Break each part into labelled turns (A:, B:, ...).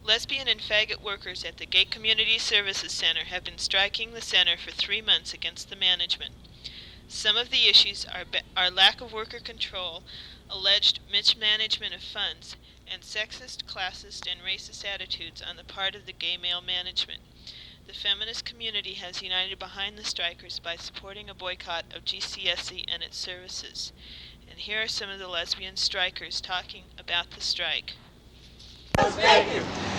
A: Lesbian and faggot workers at the Gay Community Services Center have been striking the center for 3 months against the management. Some of the issues are lack of worker control, alleged mismanagement of funds, and sexist, classist, and racist attitudes on the part of the gay male management. The feminist community has united behind the strikers by supporting a boycott of GCSE and its services. And here are some of the lesbian strikers talking about the strike.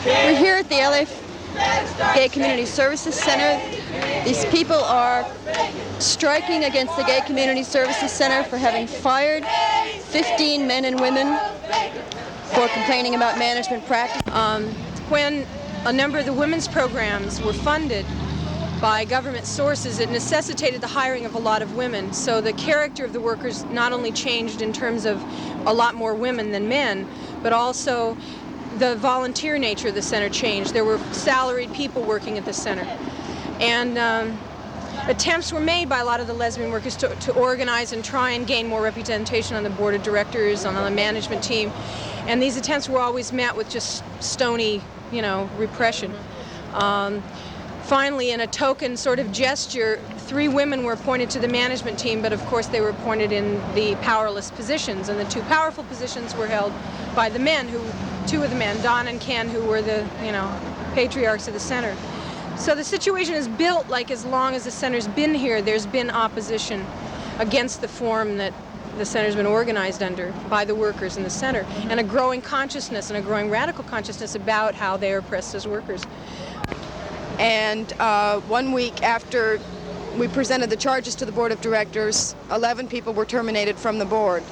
B: We're here at the LA Gay Community Services Center. These people are striking against the Gay Community Services Center for having fired 15 men and women for complaining about management practice.
C: When a number of the women's programs were funded by government sources, it necessitated the hiring of a lot of women. So the character of the workers not only changed in terms of a lot more women than men, but also the volunteer nature of the center changed. There were salaried people working at the center. And attempts were made by a lot of the lesbian workers to organize and try and gain more representation on the board of directors, on the management team. And these attempts were always met with just stony, repression. Finally, in a token sort of gesture, 3 women were appointed to the management team, but of course they were appointed in the powerless positions, and the 2 powerful positions were held by the men, 2 of the men, Don and Ken, who were the, patriarchs of the center. So the situation is built like as long as the center's been here, there's been opposition against the form that the center's been organized under by the workers in the center, and a growing consciousness and a growing radical consciousness about how they are oppressed as workers.
B: And 1 week after we presented the charges to the board of directors, 11 people were terminated from the board.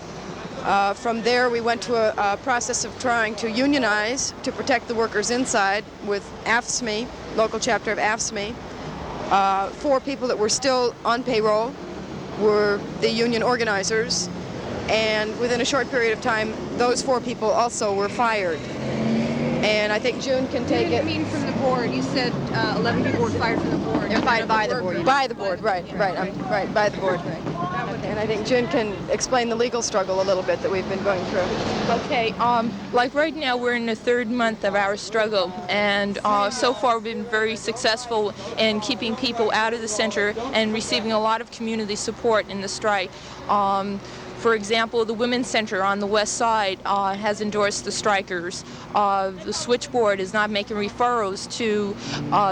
B: From there, we went to a process of trying to unionize to protect the workers inside with AFSCME, local chapter of AFSCME. 4 people that were still on payroll were the union organizers, and within a short period of time, those 4 people also were fired. And I think June can take it.
C: You didn't mean from the board. You said 11 people were fired from the board.
B: They're fired by the board. By the board, right, by the board. And I think June can explain the legal struggle a little bit that we've been going through.
D: Okay, like right now we're in the 3rd month of our struggle, and so far we've been very successful in keeping people out of the center and receiving a lot of community support in the strike. For example, the Women's Center on the west side has endorsed the strikers. The switchboard is not making referrals to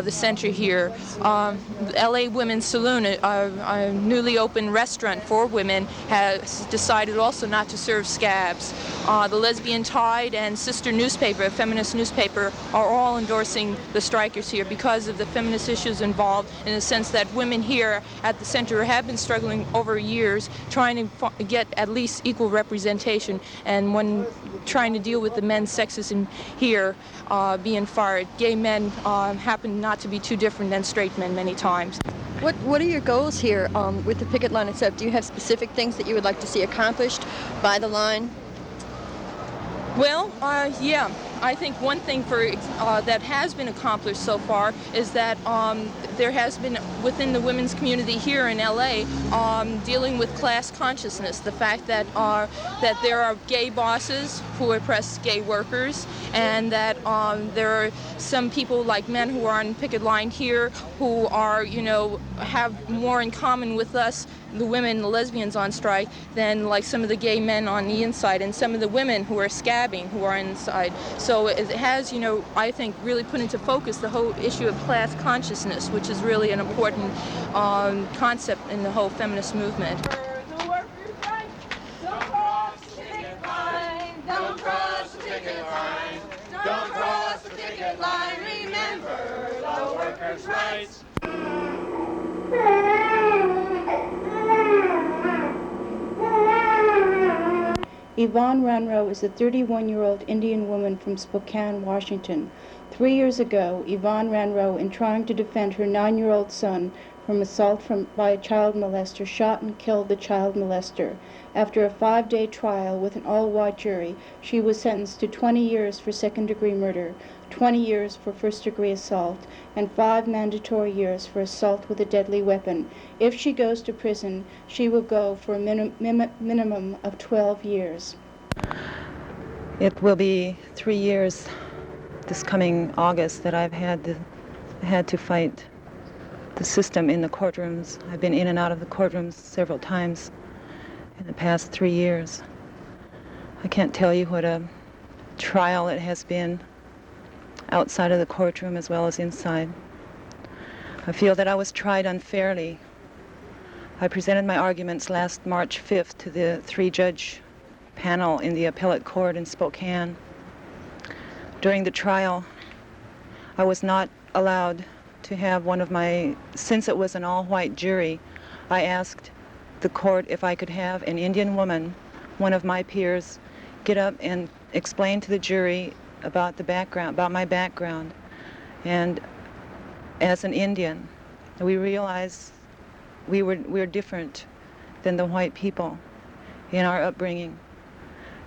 D: the center here. The LA Women's Saloon, a newly opened restaurant for women, has decided also not to serve scabs. The Lesbian Tide and Sister newspaper, a feminist newspaper, are all endorsing the strikers here because of the feminist issues involved, in the sense that women here at the center have been struggling over years trying to get at least equal representation, and when trying to deal with the men's sexism here being fired, gay men happen not to be too different than straight men many times.
B: What are your goals here with the picket line itself? Do you have specific things that you would like to see accomplished by the line?
D: Well, yeah. I think one thing that has been accomplished so far is that there has been, within the women's community here in LA, dealing with class consciousness. The fact that there are gay bosses who oppress gay workers, and that there are some people like men who are on picket line here who are, have more in common with us, the women, the lesbians on strike, than like some of the gay men on the inside, and some of the women who are scabbing who are inside. So it has, I think, really put into focus the whole issue of class consciousness, which is really an important concept in the whole feminist movement.
E: The workers' right. Don't cross the picket line. Don't cross the picket line. Don't cross the picket line. Remember the workers' rights.
F: Yvonne Ranro is a 31-year-old Indian woman from Spokane, Washington. 3 years ago, Yvonne Ranro, in trying to defend her 9-year-old son from assault by a child molester, shot and killed the child molester. After a 5-day trial with an all-white jury, she was sentenced to 20 years for second-degree murder, 20 years for first-degree assault, and 5 mandatory years for assault with a deadly weapon. If she goes to prison, she will go for a minimum of 12 years.
G: It will be 3 years this coming August that I've had to fight the system in the courtrooms. I've been in and out of the courtrooms several times in the past 3 years. I can't tell you what a trial it has been outside of the courtroom as well as inside. I feel that I was tried unfairly. I presented my arguments last March 5th to the 3-judge panel in the appellate court in Spokane. During the trial, I was not allowed to have since it was an all-white jury, I asked the court if I could have an Indian woman, one of my peers, get up and explain to the jury about my background. And as an Indian, we realized we're different than the white people in our upbringing.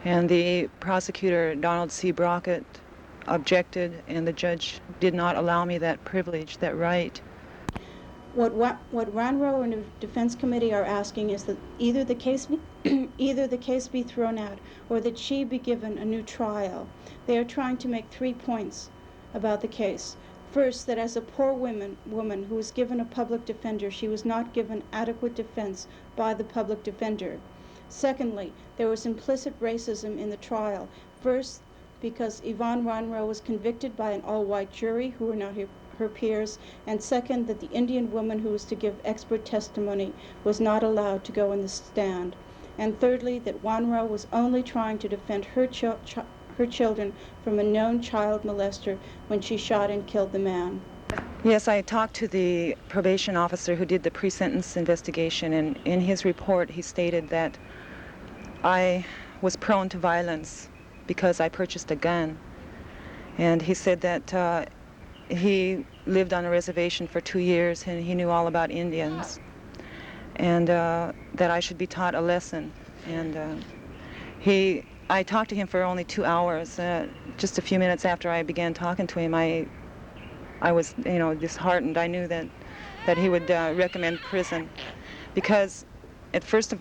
G: And the prosecutor, Donald C. Brockett, objected, and the judge did not allow me that privilege, that right.
F: What Ranro and the Defense Committee are asking is that either the case be thrown out or that she be given a new trial. They are trying to make 3 points about the case. First, that as a poor woman who was given a public defender, she was not given adequate defense by the public defender. Secondly, there was implicit racism in the trial. First, because Yvonne Ranro was convicted by an all-white jury who were not her peers, and second, that the Indian woman who was to give expert testimony was not allowed to go in the stand. And thirdly, that Ranro was only trying to defend her children from a known child molester when she shot and killed the man.
G: Yes, I talked to the probation officer who did the pre-sentence investigation, and in his report he stated that I was prone to violence because I purchased a gun. And he said that he lived on a reservation for 2 years and he knew all about Indians, and that I should be taught a lesson. And I talked to him for only 2 hours. Just a few minutes after I began talking to him, I was, disheartened. I knew that he would recommend prison, because at first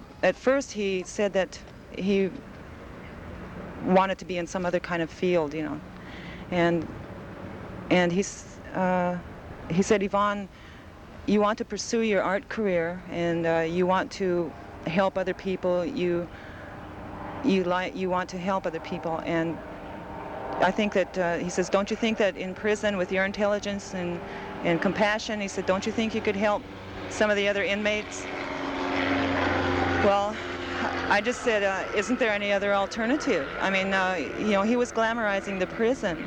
G: he said that he wanted to be in some other kind of field, and he said, Yvonne, you want to pursue your art career, and you want to help other people. You want to help other people, and I think that he says, don't you think that in prison with your intelligence and compassion, he said, don't you think you could help some of the other inmates? Well, I just said, isn't there any other alternative? I mean, he was glamorizing the prison.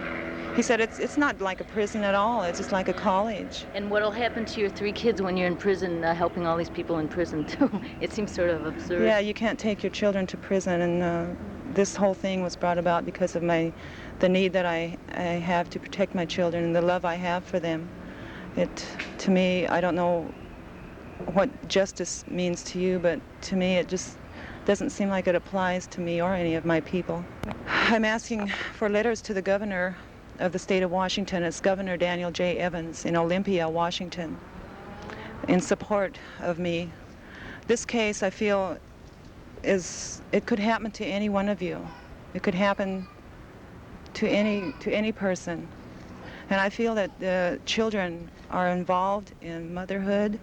G: He said it's not like a prison at all. It's just like a college.
H: And what'll happen to your 3 kids when you're in prison, helping all these people in prison too? It seems sort of absurd.
G: Yeah, you can't take your children to prison, and this whole thing was brought about because of the need that I have to protect my children and the love I have for them. To me, I don't know what justice means to you, but to me it just doesn't seem like it applies to me or any of my people. I'm asking for letters to the governor of the state of Washington. It's Governor Daniel J. Evans in Olympia, Washington, in support of me. This case, I feel, it could happen to any one of you. It could happen to any person. And I feel that the children are involved in motherhood,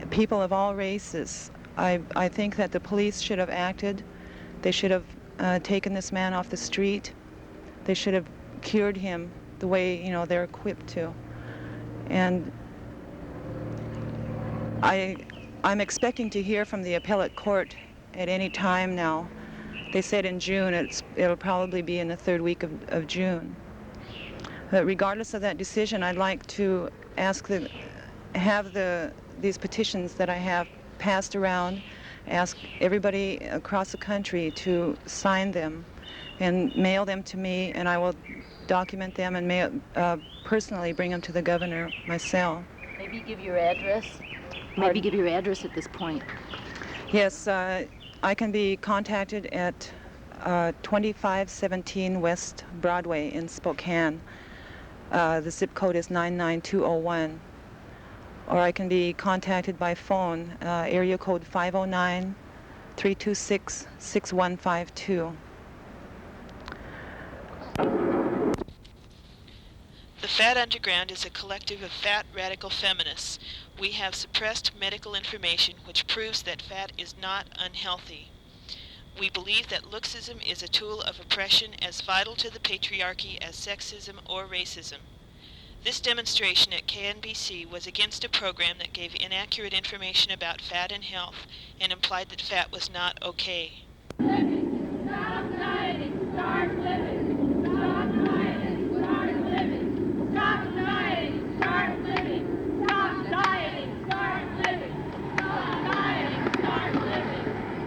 G: people of all races. I think that the police should have acted. They should have taken this man off the street. They should have cured him the way, they're equipped to. And I'm expecting to hear from the appellate court at any time now. They said in June. It'll probably be in the 3rd week of June. But regardless of that decision, I'd like to have these petitions that I have passed around, ask everybody across the country to sign them and mail them to me, and I will document them and personally bring them to the governor myself.
H: Maybe give your address. Maybe give your address at this point.
G: Yes, I can be contacted at 2517 West Broadway in Spokane. The zip code is 99201. Or I can be contacted by phone, area code 509-326-6152.
A: Fat Underground is a collective of fat radical feminists. We have suppressed medical information which proves that fat is not unhealthy. We believe that looksism is a tool of oppression as vital to the patriarchy as sexism or racism. This demonstration at KNBC was against a program that gave inaccurate information about fat and health and implied that fat was not okay.
E: Stop dieting, start living. Stop dieting, start living. Stop dieting, start living. Stop dieting, start living. Stop dieting, start living.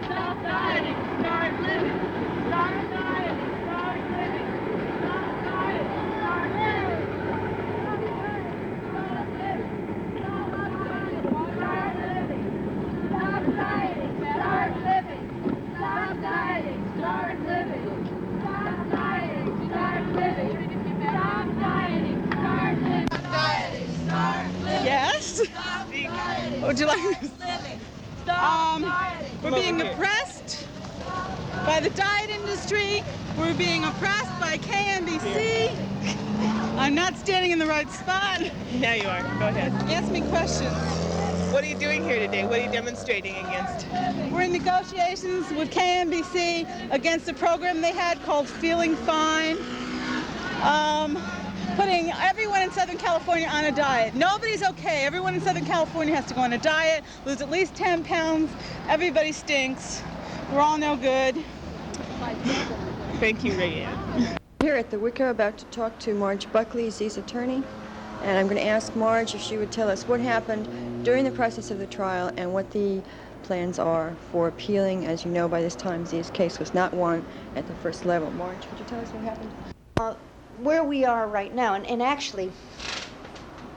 E: Stop dieting, start living. Stop dieting, start living. Stop dieting, start living. Stop dieting, start living. Stop dieting, start living. Stop dieting, start living. Stop dieting, start living. Stop dieting, start living.
I: Yes?
E: Stop dieting,
I: What would you like me to
E: start living. Stop dieting.
I: We're being oppressed by the diet industry. We're being oppressed by KNBC. I'm not standing in the right spot.
J: Now you are. Go ahead.
I: Ask me questions.
J: What are you doing here today? What are you demonstrating against?
I: We're in negotiations with KNBC against a program they had called Feeling Fine, putting everyone in Southern California on a diet. Nobody's okay. Everyone in Southern California has to go on a diet, lose at least 10 pounds. Everybody stinks. We're all no good.
J: Thank you, Rayanne.
B: Here at the Wicker, about to talk to Marge Buckley, Z's attorney, and I'm going to ask Marge if she would tell us what happened during the process of the trial and what the plans are for appealing. As you know, by this time, Z's case was not won at the first level. Marge, could you tell us what happened?
K: Where we are right now, and actually,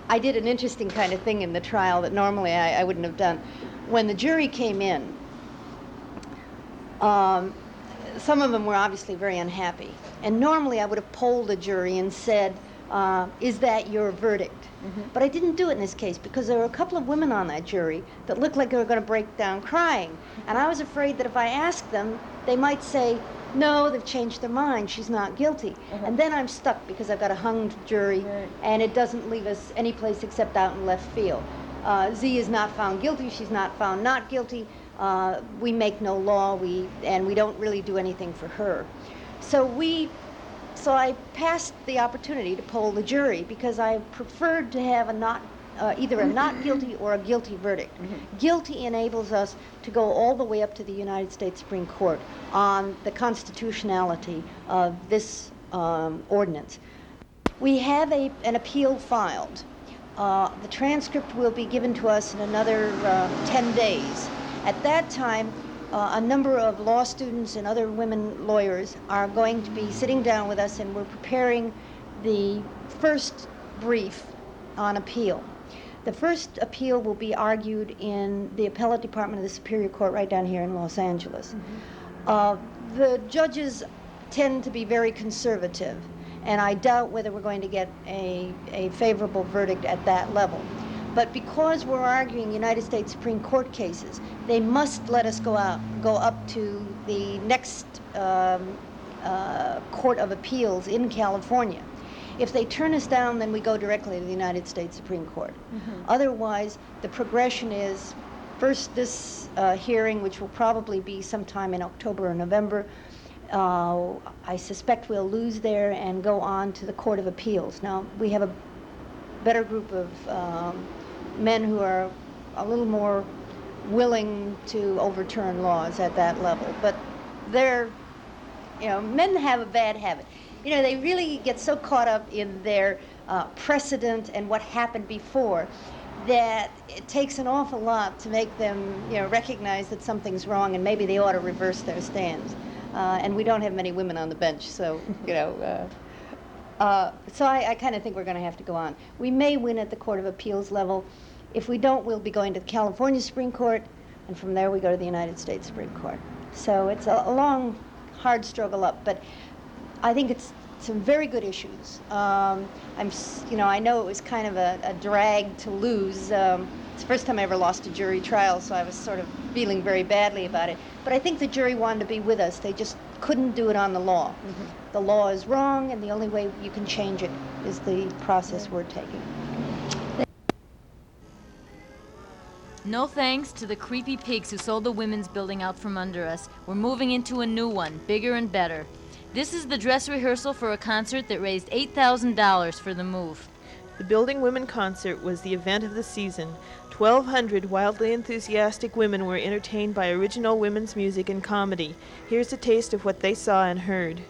K: I did an interesting kind of thing in the trial that normally I wouldn't have done. When the jury came in, some of them were obviously very unhappy. And normally I would have polled the jury and said, is that your verdict? But I didn't do it in this case because there were a couple of women on that jury that looked like they were going to break down crying. And I was afraid that if I asked them, they might say, no, they've changed their mind, she's not guilty. And then I'm stuck because I've got a hung jury, and it doesn't leave us any place except out in left field. Z is not found guilty, she's not found not guilty. We make no law, and we don't really do anything for her. So I passed the opportunity to poll the jury because I preferred to have either a not guilty or a guilty verdict. Guilty enables us to go all the way up to the United States Supreme Court on the constitutionality of this ordinance. We have an appeal filed. The transcript will be given to us in another 10 days. At that time, a number of law students and other women lawyers are going to be sitting down with us, and we're preparing the first brief on appeal. The first appeal will be argued in the appellate department of the Superior Court right down here in Los Angeles. The judges tend to be very conservative, and I doubt whether we're going to get a favorable verdict at that level. But because we're arguing United States Supreme Court cases, they must let us go up to the next Court of Appeals in California. If they turn us down, then we go directly to the United States Supreme Court. Otherwise, the progression is first this hearing, which will probably be sometime in October or November. I suspect we'll lose there and go on to the Court of Appeals. Now, we have a better group of men who are a little more willing to overturn laws at that level. But men have a bad habit. They really get so caught up in their precedent and what happened before that it takes an awful lot to make them, recognize that something's wrong and maybe they ought to reverse their stance. And we don't have many women on the bench, so, so I kind of think we're going to have to go on. We may win at the Court of Appeals level. If we don't, we'll be going to the California Supreme Court, and from there we go to the United States Supreme Court. So it's a long, hard struggle up, but I think it's some very good issues. I know it was kind of a drag to lose. It's the first time I ever lost a jury trial, so I was sort of feeling very badly about it. But I think the jury wanted to be with us. They just couldn't do it on the law. Mm-hmm. The law is wrong, and the only way you can change it is the process we're taking.
H: No thanks to the creepy pigs who sold the women's building out from under us. We're moving into a new one, bigger and better. This is the dress rehearsal for a concert that raised $8,000 for the move.
A: The Building Women Concert was the event of the season. 1,200 wildly enthusiastic women were entertained by original women's music and comedy. Here's a taste of what they saw and heard.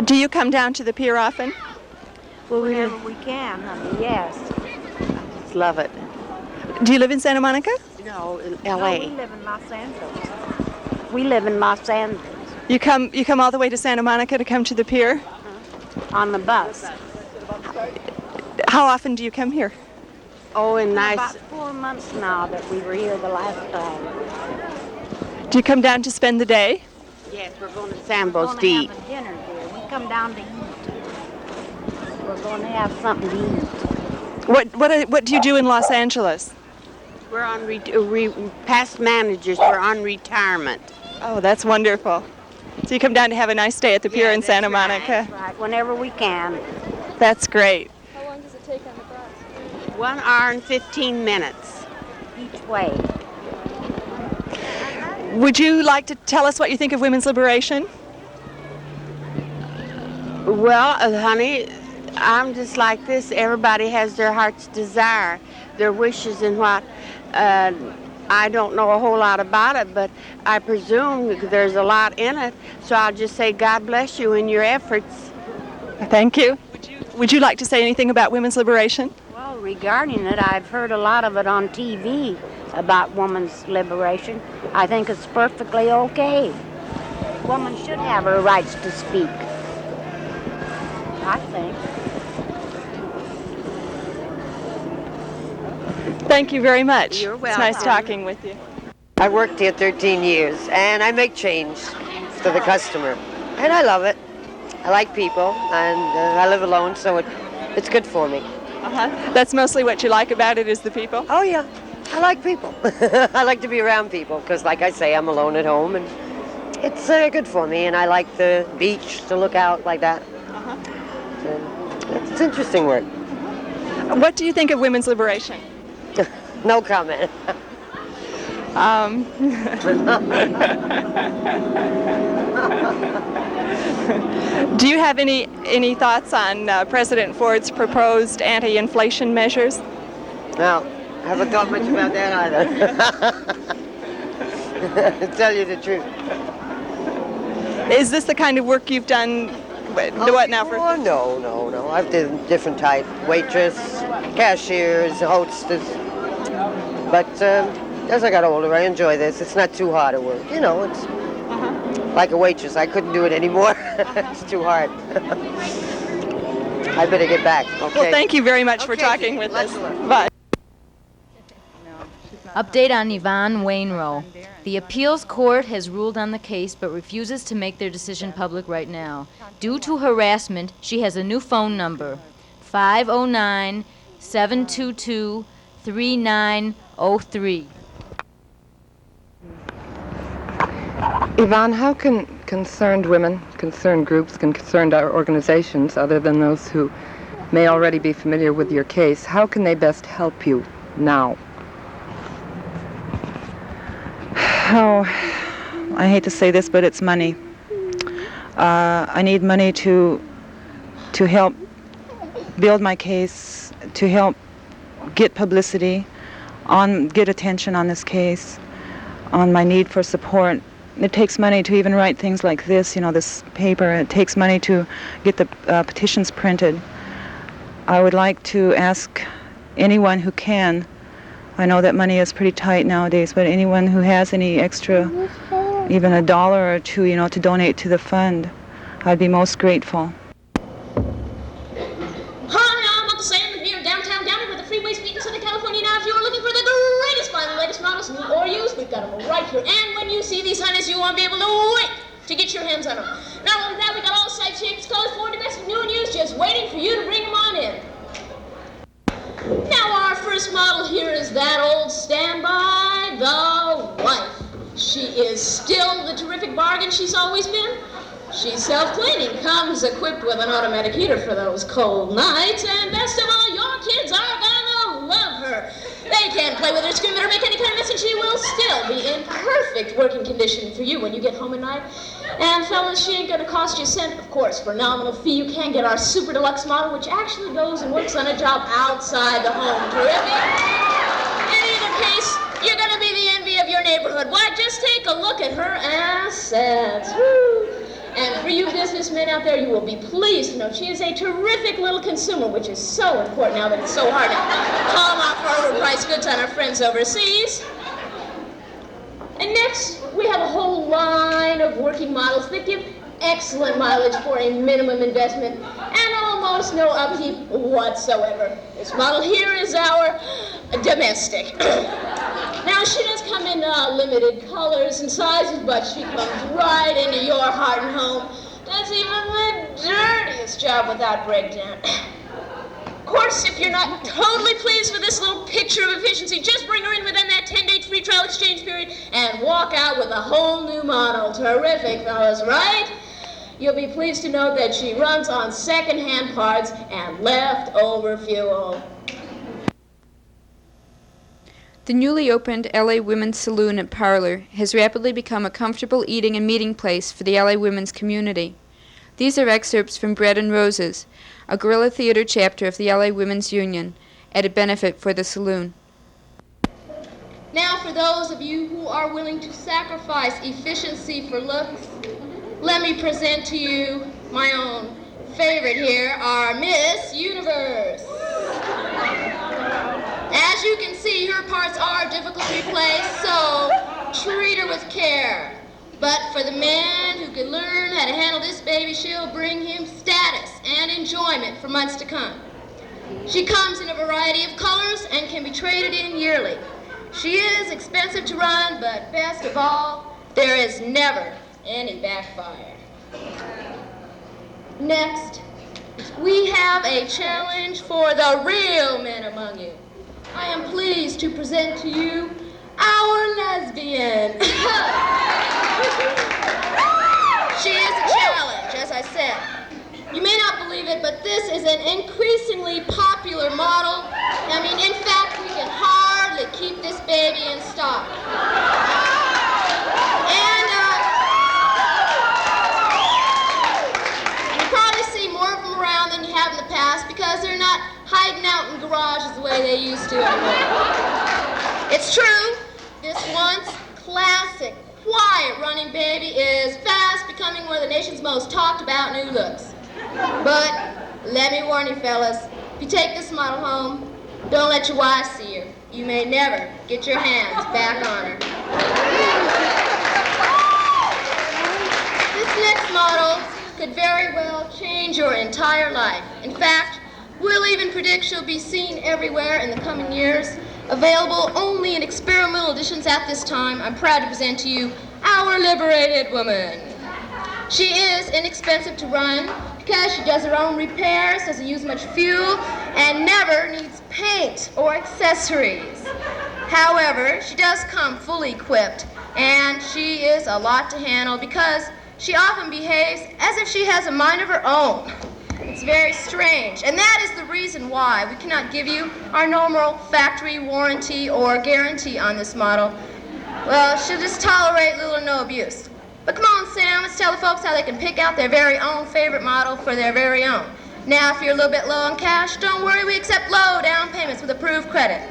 B: Do you come down to the pier often?
L: Well, whenever we can, yes. I just love it.
B: Do you live in Santa Monica?
L: No, in L.A. No, we live in Los Angeles. We live in Los Angeles.
B: You come all the way to Santa Monica to come to the pier?
L: On the bus.
B: How often do you come here?
L: Oh, and about 4 months now that we were here the last time.
B: Do you come down to spend the day?
L: Yes, we're going to Sambo's to eat.
K: We're going to have a dinner here. We come down to eat. We're going to have something to eat.
B: What do you do in Los Angeles?
L: We're on past managers. We're on retirement.
B: Oh, that's wonderful. So you come down to have a nice day at the pier in Santa Monica?
L: That's right, whenever we can.
B: That's great.
M: How long does it take on the bus?
L: 1 hour and 15 minutes each way.
B: Would you like to tell us what you think of women's liberation?
L: Well, honey, I'm just like this. Everybody has their heart's desire, their wishes, and what. I don't know a whole lot about it, but I presume there's a lot in it. So I'll just say God bless you in your efforts.
B: Thank you. Would you like to say anything about women's liberation?
L: Well, regarding it. I've heard a lot of it on TV about women's liberation. I think it's perfectly okay. Women should have her rights to speak, I think.
N: Thank you very much.
L: You're
N: It's
L: welcome.
N: nice talking with you.
O: I worked here 13 years, and I make change for the customer, and I love it. I like people, and I live alone, so it's good for me.
N: That's mostly what you like about it, is the people?
O: Oh, yeah. I like people. I like to be around people, because like I say, I'm alone at home, and it's good for me, and I like the beach to look out like that. So, it's interesting work.
N: What do you think of women's liberation?
O: No comment.
N: Do you have any thoughts on President Ford's proposed anti-inflation measures?
O: No, I haven't thought much about that either. To tell you the truth.
N: Is this the kind of work you've done? What now?
O: Oh, no. I've done different type. Waitress, cashiers, hostess. But as I got older, I enjoy this. It's not too hard to work. You know, it's like a waitress. I couldn't do it anymore. It's too hard. I better get back. Okay.
N: Well, thank you very much for talking with us. Bye.
H: Update on Yvonne Wainwright. The appeals court has ruled on the case but refuses to make their decision public right now. Due to harassment, she has a new phone number, 509-722-3903.
P: Yvonne, how can concerned women, concerned groups, concerned organizations, other than those who may already be familiar with your case, how can they best help you now?
G: Oh, I hate to say this, but it's money. I need money to help build my case, to help get publicity, get attention on this case, on my need for support. It takes money to even write things like this, this paper. It takes money to get the petitions printed. I would like to ask anyone who can, I know that money is pretty tight nowadays, but anyone who has any extra, even $1 or $2, to donate to the fund, I'd be most grateful.
Q: Hi, I'm Uncle Sam here in downtown Downey where the freeways meet in Southern California. Now, if you are looking for the greatest find, the latest models, new or used, we've got them right here. And when you see these honeys, you won't be able to wait to get your hands on them. Not only that, we got all size shapes, colors, Ford, domestic, new and used, just waiting for you to bring them on in. Now our first model here is that old standby, the wife. She is still the terrific bargain she's always been. She's self-cleaning, comes equipped with an automatic heater for those cold nights, and best of all, your kids are gonna love her. They can't play with her, scream at her, make any kind of mess, and she will still be in perfect working condition for you when you get home at night. And fellas, she ain't gonna cost you a cent, of course. For a nominal fee, you can get our super deluxe model, which actually goes and works on a job outside the home. Terrific. In either case, you're gonna be the envy of your neighborhood. Why, just take a look at her assets. Woo. And for you businessmen out there, you will be pleased to know she is a terrific little consumer, which is so important now that it's so hard to palm off her overpriced goods on our friends overseas. And next, we have a whole line of working models that give excellent mileage for a minimum investment and almost no upkeep whatsoever. This model here is our domestic. Now, she does come in limited colors and sizes, but she comes right into your heart and home. Does even the dirtiest job without breakdown. Of course, if you're not totally pleased with this little picture of efficiency, just bring her in within that 10-day free trial exchange period and walk out with a whole new model. Terrific, fellas, right? You'll be pleased to know that she runs on second-hand parts and leftover fuel.
M: The newly opened LA Women's Saloon and Parlor has rapidly become a comfortable eating and meeting place for the LA women's community. These are excerpts from Bread and Roses, a guerrilla theater chapter of the LA Women's Union, at a benefit for the saloon.
Q: Now, for those of you who are willing to sacrifice efficiency for looks, let me present to you my own favorite here, our Miss Universe. As you can see, her parts are difficult to replace, so treat her with care. But for the man who can learn how to handle this baby, she'll bring him status and enjoyment for months to come. She comes in a variety of colors and can be traded in yearly. She is expensive to run, but best of all, there is never any backfire. Next, we have a challenge for the real men among you. I am pleased to present to you our lesbian. She is a challenge, as I said. You may not believe it, but this is an increasingly popular model. I mean, in fact, we can hardly keep this baby in stock. And you probably see more of them around than you have in the past because they're not hiding out in garages the way they used to anymore. It's true, this once classic, quiet running baby is fast becoming one of the nation's most talked about new looks. But let me warn you fellas, if you take this model home, don't let your wife see her. You may never get your hands back on her. This next model could very well change your entire life. In fact, we'll even predict she'll be seen everywhere in the coming years. Available only in experimental editions at this time, I'm proud to present to you our liberated woman. She is inexpensive to run because she does her own repairs, doesn't use much fuel, and never needs paint or accessories. However, she does come fully equipped, and she is a lot to handle because she often behaves as if she has a mind of her own. It's very strange, and that is the reason why we cannot give you our normal factory warranty or guarantee on this model. Well, she'll just tolerate little or no abuse. But come on, Sam, let's tell the folks how they can pick out their very own favorite model for their very own. Now, if you're a little bit low on cash, don't worry, we accept low down payments with approved credit.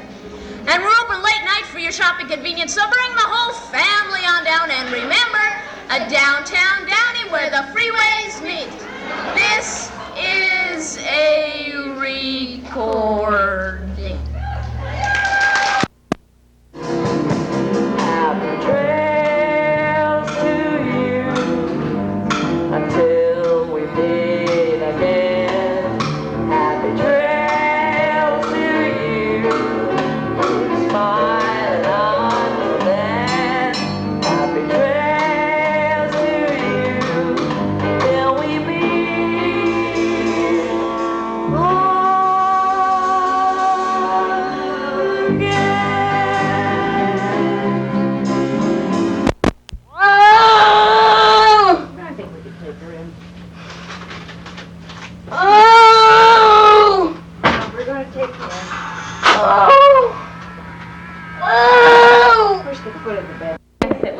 Q: And we're open late night for your shopping convenience, so bring the whole family on down, and remember, a downtown Downey where the freeways meet. This is a recording.
E: Happy trails to you until we meet again. Happy trails to you, smiling on the land. Happy trails to you till we meet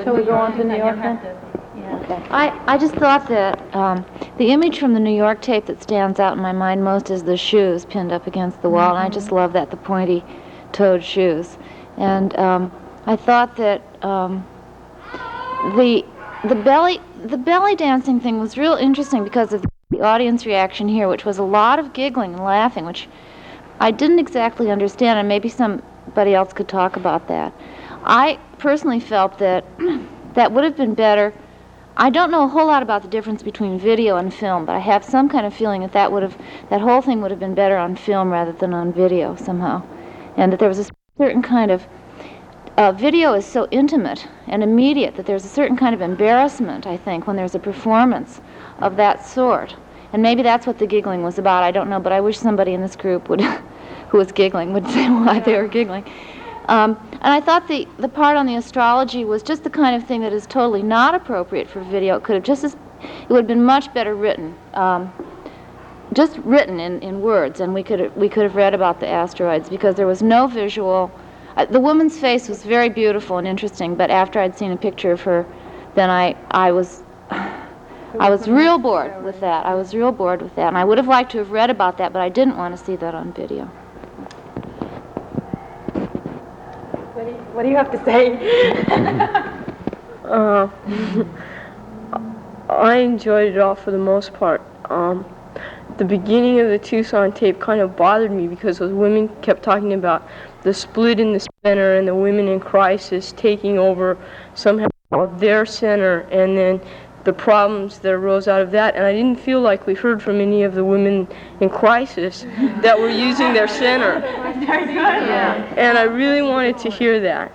F: Shall we go on to New York then? Okay.
R: I just thought that the image from the New York tape that stands out in my mind most is the shoes pinned up against the wall, and I just love that, the pointy-toed shoes. And I thought that the belly dancing thing was real interesting because of the audience reaction here, which was a lot of giggling and laughing, which I didn't exactly understand, and maybe somebody else could talk about that. I personally felt that that would have been better. I don't know a whole lot about the difference between video and film, but I have some kind of feeling that that whole thing would have been better on film rather than on video somehow, and that there was a certain kind of video is so intimate and immediate that there's a certain kind of embarrassment, I think, when there's a performance of that sort. And maybe that's what the giggling was about. I don't know, but I wish somebody in this group would, who was giggling, would say why they were giggling. And I thought the part on the astrology was just the kind of thing that is totally not appropriate for video. It would have been much better written, just written in words, and we could have read about the asteroids because there was no visual. The woman's face was very beautiful and interesting, but after I'd seen a picture of her, then I was real bored with that. I was real bored with that, and I would have liked to have read about that, but I didn't want to see that on video.
N: What do you have to say?
S: I enjoyed it all for the most part. the beginning of the Tucson tape kind of bothered me because those women kept talking about the split in the center and the women in crisis taking over somehow their center, and then the problems that arose out of that. And I didn't feel like we heard from any of the women in crisis that were using their center.
E: Very good.
S: Yeah. And I really wanted to hear that.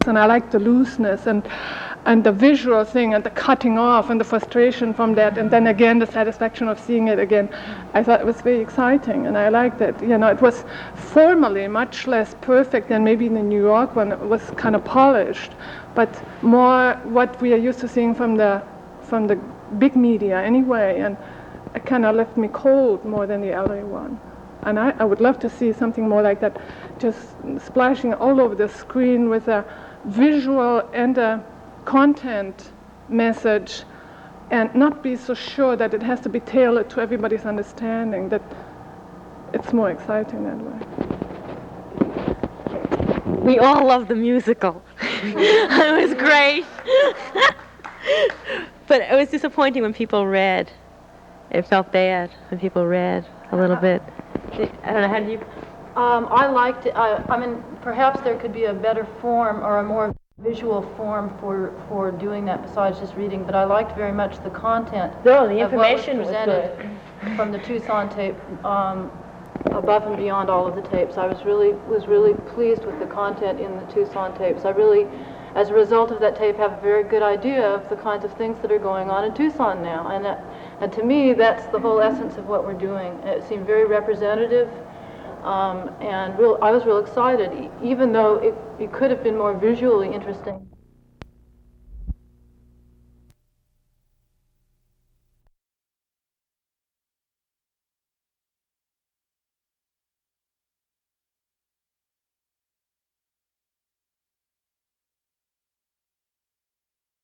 T: And I like the looseness and the visual thing and the cutting off and the frustration from that, and then again the satisfaction of seeing it again. I thought it was very exciting, and I liked it. You know, it was formally much less perfect than maybe in the New York one. It was kind of polished, but more what we are used to seeing from the big media anyway, and it kind of left me cold more than the LA one. And I would love to see something more like that, just splashing all over the screen with a visual and a content message, and not be so sure that it has to be tailored to everybody's understanding, that it's more exciting that way.
U: We all love the musical. It was great. But it was disappointing when people read. It felt bad when people read a little bit. I don't know, how do you...
V: I liked it. I mean, perhaps there could be a better form or a more visual form for doing that besides just reading, but I liked very much the content.
U: No, the information
V: was
U: was
V: presented from the Tucson tape, above and beyond all of the tapes. I was really pleased with the content in the Tucson tapes. I really, as a result of that tape, have a very good idea of the kinds of things that are going on in Tucson now, and to me, that's the whole essence of what we're doing. It seemed very representative. I was real excited, even though it could have been more visually interesting.